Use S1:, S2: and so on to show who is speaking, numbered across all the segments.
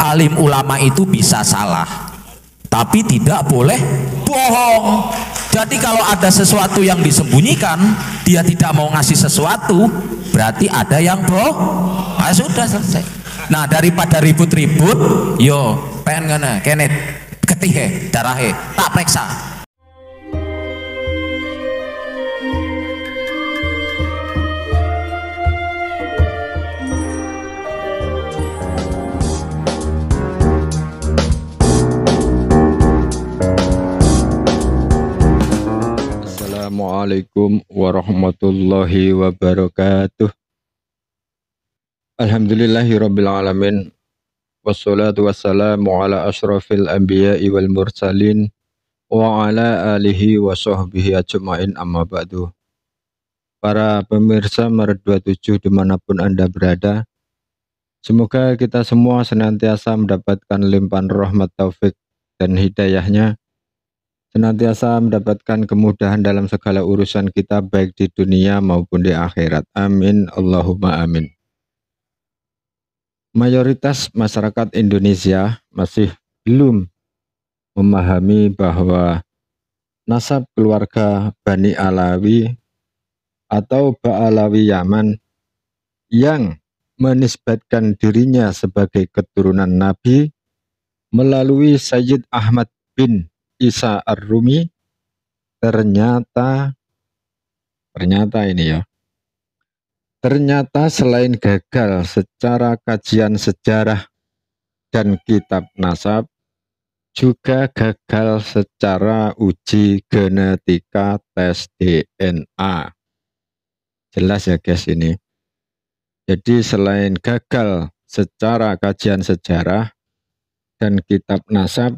S1: alim ulama itu bisa salah, tapi tidak boleh bohong. Jadi kalau ada sesuatu yang disembunyikan, dia tidak mau ngasih sesuatu, berarti ada yang bohong. Nah, sudah selesai. Nah, daripada ribut-ribut, yo pengen ngene kene ketihe darahe tak periksa.
S2: Assalamualaikum warahmatullahi wabarakatuh. Alhamdulillahirabbil alamin. Wassalatu wassalamu ala asyrafil anbiya'i wal mursalin wa ala alihi wa sahbihi ajma'in, amma ba'du. Para pemirsa Maret 27 dimanapun Anda berada, semoga kita semua senantiasa mendapatkan limpahan rahmat, taufik dan hidayahnya, senantiasa mendapatkan kemudahan dalam segala urusan kita, baik di dunia maupun di akhirat. Amin, Allahumma amin. Mayoritas masyarakat Indonesia masih belum memahami bahwa nasab keluarga Bani Alawi atau Ba'alawi Yaman yang menisbatkan dirinya sebagai keturunan Nabi melalui Sayyid Ahmad bin Isa Ar-Rumi ternyata selain gagal secara kajian sejarah dan kitab nasab, juga gagal secara uji genetika tes DNA. Jelas ya guys ini. Jadi selain gagal secara kajian sejarah dan kitab nasab,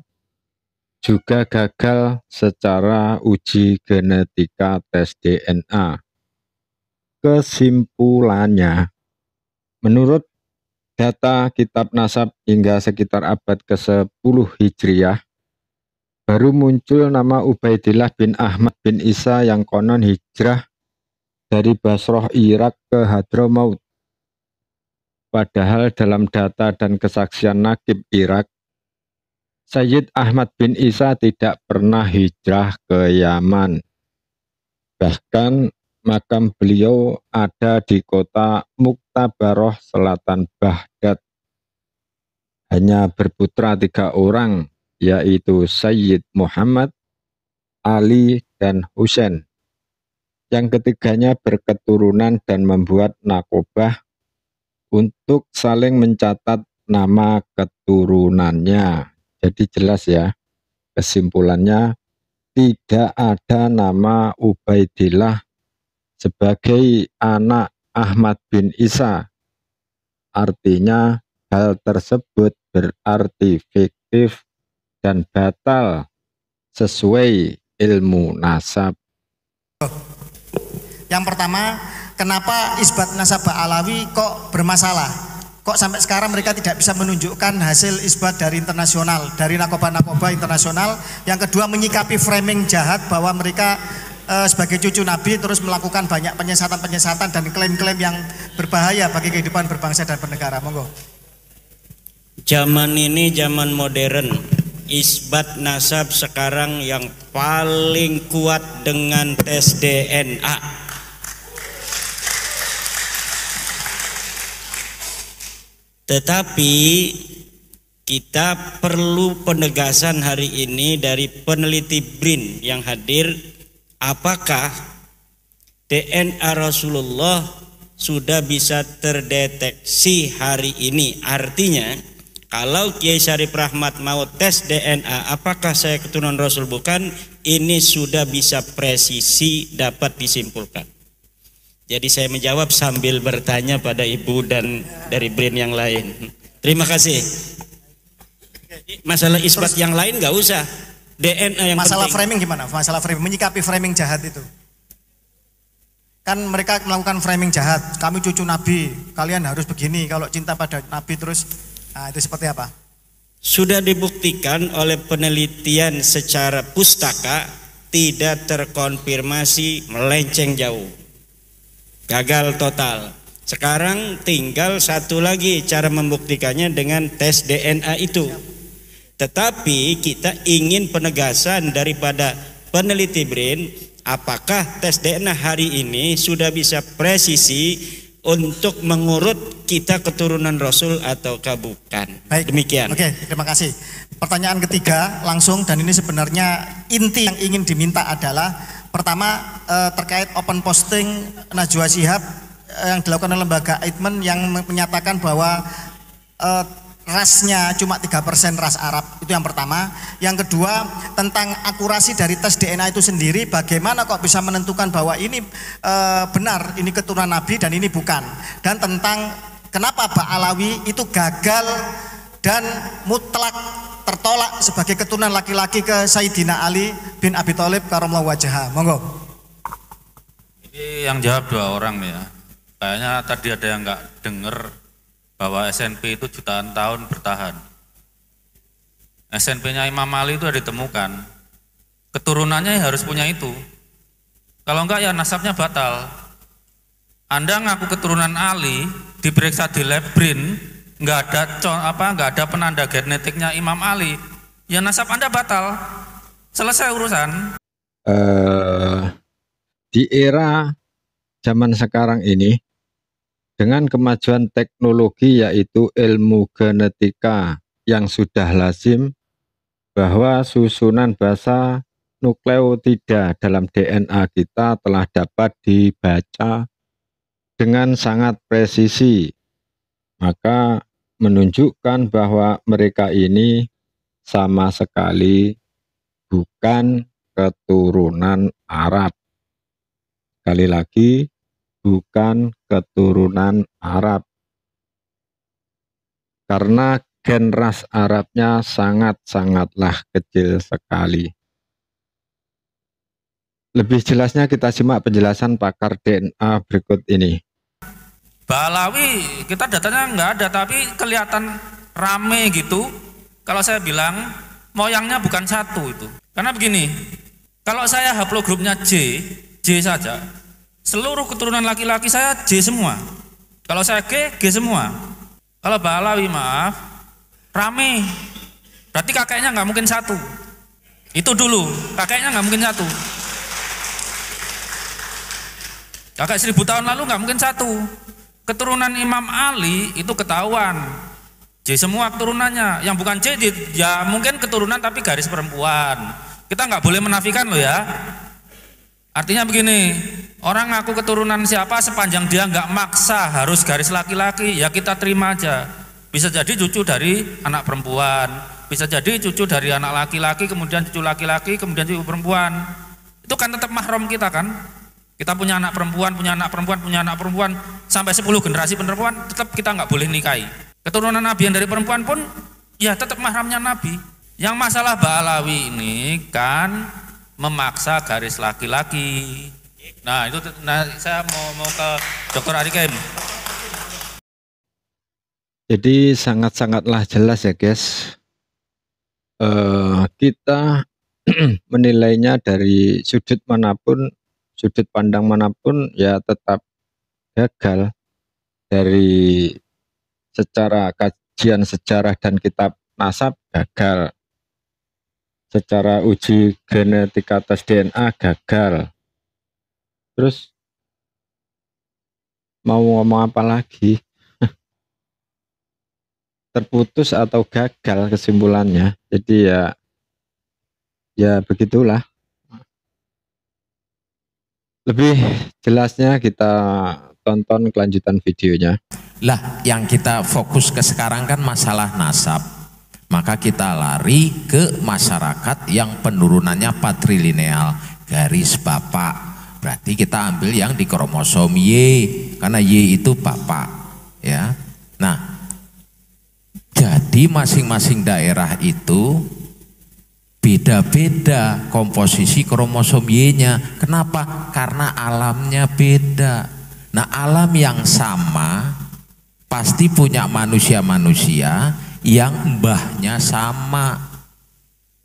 S2: juga gagal secara uji genetika tes DNA. Kesimpulannya, menurut data kitab nasab hingga sekitar abad ke-10 Hijriah, baru muncul nama Ubaidillah bin Ahmad bin Isa yang konon hijrah dari Basrah Irak ke Hadramaut. Padahal dalam data dan kesaksian Naqib Irak, Sayyid Ahmad bin Isa tidak pernah hijrah ke Yaman. Bahkan makam beliau ada di kota Muktabaroh, selatan Baghdad. Hanya berputra 3 orang, yaitu Sayyid Muhammad, Ali, dan Husain. Yang ketiganya berketurunan dan membuat nakobah untuk saling mencatat nama keturunannya. Jadi jelas ya, kesimpulannya tidak ada nama Ubaidillah sebagai anak Ahmad bin Isa. Artinya hal tersebut berarti fiktif dan batal sesuai ilmu nasab.
S3: Yang pertama, kenapa isbat nasab Ba'alawi kok bermasalah? Kok sampai sekarang mereka tidak bisa menunjukkan hasil isbat dari internasional, dari nakoba-nakoba internasional? Yang kedua, menyikapi framing jahat bahwa mereka sebagai cucu Nabi terus melakukan banyak penyesatan-penyesatan dan klaim-klaim yang berbahaya bagi kehidupan berbangsa dan bernegara. Monggo.
S4: Zaman ini zaman modern, isbat nasab sekarang yang paling kuat dengan tes DNA. Tetapi kita perlu penegasan hari ini dari peneliti BRIN yang hadir. Apakah DNA Rasulullah sudah bisa terdeteksi hari ini? Artinya, kalau Kiai Syarif Rahmat mau tes DNA, apakah saya keturunan Rasul bukan? Ini sudah bisa presisi dapat disimpulkan. Jadi saya menjawab sambil bertanya pada ibu dan dari BRIN yang lain. Terima kasih. Masalah isbat yang lain nggak usah. DNA yang
S3: masalah
S4: penting.
S3: Framing gimana? Masalah framing, menyikapi framing jahat itu. Kan mereka melakukan framing jahat. Kami cucu Nabi, kalian harus begini. Kalau cinta pada Nabi terus, nah itu seperti apa?
S4: Sudah dibuktikan oleh penelitian secara pustaka, tidak terkonfirmasi, melenceng jauh, gagal total. Sekarang tinggal satu lagi cara membuktikannya dengan tes DNA itu. Tetapi kita ingin penegasan daripada peneliti BRIN, apakah tes DNA hari ini sudah bisa presisi untuk mengurut kita keturunan Rasul ataukah bukan.
S3: Baik.
S4: Demikian.
S3: Oke, terima kasih. Pertanyaan ketiga langsung, dan ini sebenarnya inti yang ingin diminta adalah pertama terkait open posting Najwa Shihab yang dilakukan oleh lembaga Eijkman yang menyatakan bahwa rasnya cuma 3% ras Arab, itu yang pertama. Yang kedua tentang akurasi dari tes DNA itu sendiri, bagaimana kok bisa menentukan bahwa ini benar ini keturunan Nabi dan ini bukan, dan tentang kenapa Ba'alawi itu gagal dan mutlak tertolak sebagai keturunan laki-laki ke Sayyidina Ali bin Abi Thalib karramallahu wajhahu. Monggo.
S5: Ini yang jawab dua orang nih ya. Kayaknya tadi ada yang nggak dengar bahwa SNP itu jutaan tahun bertahan. SNP-nya Imam Ali itu ada ditemukan. Keturunannya harus punya itu. Kalau enggak ya nasabnya batal. Anda ngaku keturunan Ali, diperiksa di lab BRIN, nggak ada penanda genetiknya Imam Ali, ya nasab Anda batal. Selesai urusan.
S2: Di era zaman sekarang ini, dengan kemajuan teknologi yaitu ilmu genetika yang sudah lazim, bahwa susunan basa nukleotida dalam DNA kita telah dapat dibaca dengan sangat presisi, maka menunjukkan bahwa mereka ini sama sekali bukan keturunan Arab. Sekali lagi, bukan keturunan Arab, karena gen ras Arabnya sangat-sangatlah kecil sekali. Lebih jelasnya kita simak penjelasan pakar DNA berikut ini.
S5: Ba'alawi kita datanya nggak ada, tapi kelihatan rame gitu. Kalau saya bilang moyangnya bukan satu itu, karena begini, kalau saya haplogrupnya J saja, seluruh keturunan laki-laki saya J semua. Kalau saya G semua. Kalau Ba'alawi maaf, rame, berarti kakeknya nggak mungkin satu. Itu dulu, kakeknya nggak mungkin satu. Kakek 1000 tahun lalu nggak mungkin satu. Keturunan Imam Ali itu ketahuan, J semua keturunannya. Yang bukan J ya mungkin keturunan tapi garis perempuan. Kita nggak boleh menafikan loh ya. Artinya begini, orang ngaku keturunan siapa sepanjang dia nggak maksa harus garis laki-laki, ya kita terima aja. Bisa jadi cucu dari anak perempuan, bisa jadi cucu dari anak laki-laki, kemudian cucu laki-laki, kemudian cucu perempuan. Itu kan tetap mahram kita kan. Kita punya anak perempuan, punya anak perempuan, punya anak perempuan, sampai 10 generasi perempuan, tetap kita nggak boleh nikahi. Keturunan Nabi yang dari perempuan pun, ya tetap mahramnya Nabi. Yang masalah Ba'alawi ini kan memaksa garis laki-laki. Nah itu, saya mau ke Dr. Arikem.
S2: Jadi sangat-sangatlah jelas ya guys. Kita menilainya dari sudut manapun, sudut pandang manapun, ya tetap gagal. Dari secara kajian sejarah dan kitab nasab gagal, secara uji genetika tes DNA gagal. Terus mau ngomong apa lagi? Terputus atau gagal kesimpulannya. Jadi ya begitulah. Lebih jelasnya kita tonton kelanjutan videonya.
S1: Lah yang kita fokus ke sekarang kan masalah nasab, maka kita lari ke masyarakat yang penurunannya patrilineal, garis bapak. Berarti kita ambil yang di kromosom Y, karena Y itu bapak ya. Nah, jadi masing-masing daerah itu beda-beda komposisi kromosom Y-nya. Kenapa? Karena alamnya beda. Nah, alam yang sama pasti punya manusia-manusia yang mbahnya sama.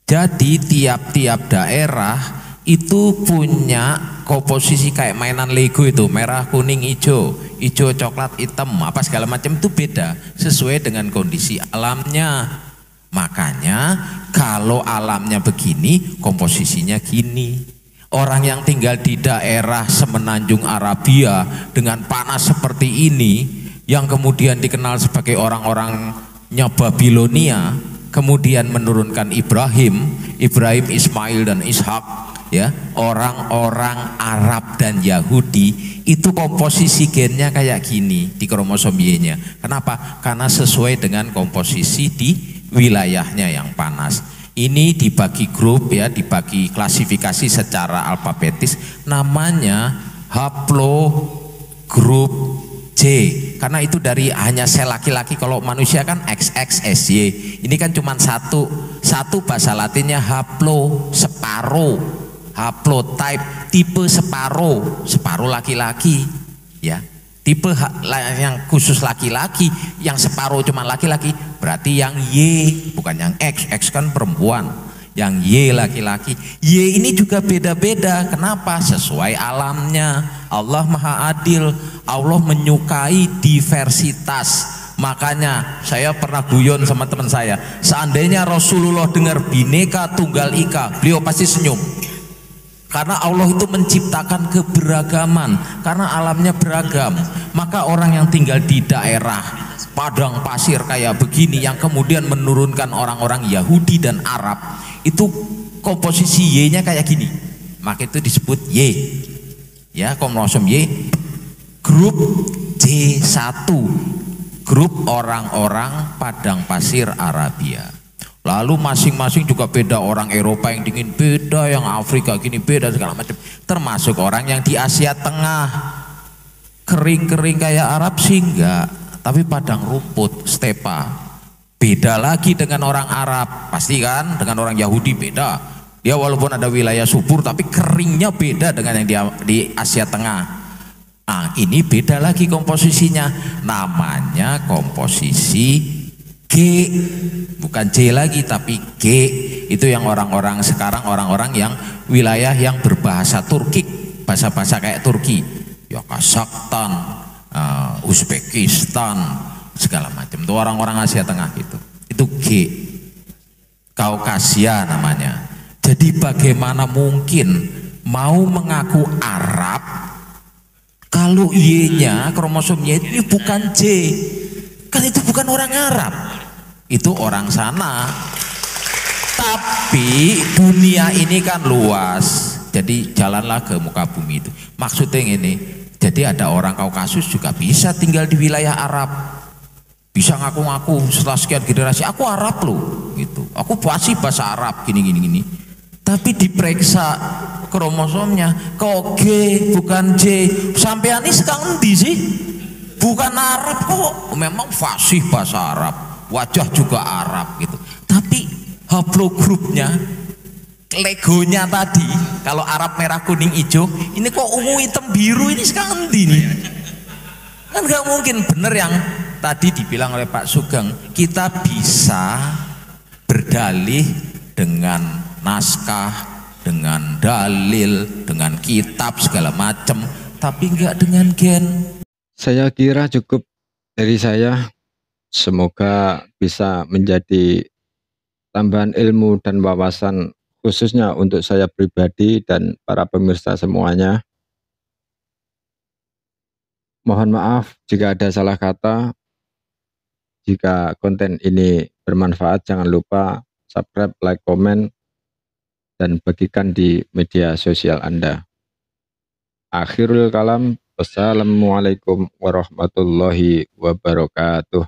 S1: Jadi tiap-tiap daerah itu punya komposisi kayak mainan Lego itu, merah, kuning, hijau. hijau, coklat, hitam, apa segala macam itu beda sesuai dengan kondisi alamnya. Makanya kalau alamnya begini, komposisinya gini. Orang yang tinggal di daerah semenanjung Arabia dengan panas seperti ini, yang kemudian dikenal sebagai orang-orangnya Babilonia, kemudian menurunkan Ibrahim, Ismail dan Ishak, ya, orang-orang Arab dan Yahudi itu komposisi gennya kayak gini di kromosom Y-nya. Kenapa? Karena sesuai dengan komposisi di wilayahnya yang panas. Ini dibagi grup, ya, dibagi klasifikasi secara alfabetis, namanya haplogrup J, karena itu dari hanya sel laki-laki. Kalau manusia kan XXSY, ini kan cuma satu bahasa Latinnya haplo, separuh, haplotype, tipe separuh laki-laki, ya. Tipe yang khusus laki-laki, yang separuh cuma laki-laki, berarti yang Y, bukan yang X kan perempuan, yang Y laki-laki. Y ini juga beda-beda. Kenapa? Sesuai alamnya. Allah Maha Adil, Allah menyukai diversitas. Makanya saya pernah guyon sama teman saya, seandainya Rasulullah dengar Bhinneka Tunggal Ika, beliau pasti senyum. Karena Allah itu menciptakan keberagaman, karena alamnya beragam. Maka orang yang tinggal di daerah padang pasir kayak begini, yang kemudian menurunkan orang-orang Yahudi dan Arab, itu komposisi Y-nya kayak gini, maka itu disebut Y, ya, kromosom Y, grup J1, grup orang-orang padang pasir Arabia. Lalu masing-masing juga beda, orang Eropa yang dingin beda, yang Afrika gini beda, segala macam. Termasuk orang yang di Asia Tengah, kering-kering kayak Arab sih enggak, tapi padang rumput, stepa, beda lagi dengan orang Arab, pasti kan. Dengan orang Yahudi beda, dia walaupun ada wilayah subur tapi keringnya beda dengan yang di Asia Tengah. Nah, ini beda lagi komposisinya, namanya komposisi G, bukan J lagi tapi G. Itu yang orang-orang sekarang, orang-orang yang wilayah yang berbahasa Turki, bahasa-bahasa kayak Turki, ya, Kazakhstan, Uzbekistan, segala macam. Itu orang-orang Asia Tengah gitu. Itu G, Kaukasia namanya. Jadi bagaimana mungkin mau mengaku Arab kalau Y-nya, kromosomnya ini bukan J? Kan itu bukan orang Arab, itu orang sana. Tapi dunia ini kan luas, jadi jalanlah ke muka bumi itu. Maksudnya ini, jadi ada orang Kaukasus juga bisa tinggal di wilayah Arab, bisa ngaku-ngaku setelah sekian generasi, aku Arab loh, gitu. Aku pasti bahasa Arab, gini. Tapi diperiksa kromosomnya, kok G bukan J. Sampean ini sekarang endi sih? Bukan Arab kok, memang fasih bahasa Arab, wajah juga Arab gitu. Tapi haplogrupnya, legonya tadi, kalau Arab merah kuning hijau, ini kok ungu hitam biru, ini sekarang nih. Kan nggak mungkin. Bener yang tadi dibilang oleh Pak Sugeng, kita bisa berdalih dengan naskah, dengan dalil, dengan kitab segala macam, tapi nggak dengan gen.
S2: Saya kira cukup dari saya. Semoga bisa menjadi tambahan ilmu dan wawasan khususnya untuk saya pribadi dan para pemirsa semuanya. Mohon maaf jika ada salah kata. Jika konten ini bermanfaat, jangan lupa subscribe, like, komen, dan bagikan di media sosial Anda. Akhirul kalam. Wassalamualaikum warahmatullahi wabarakatuh.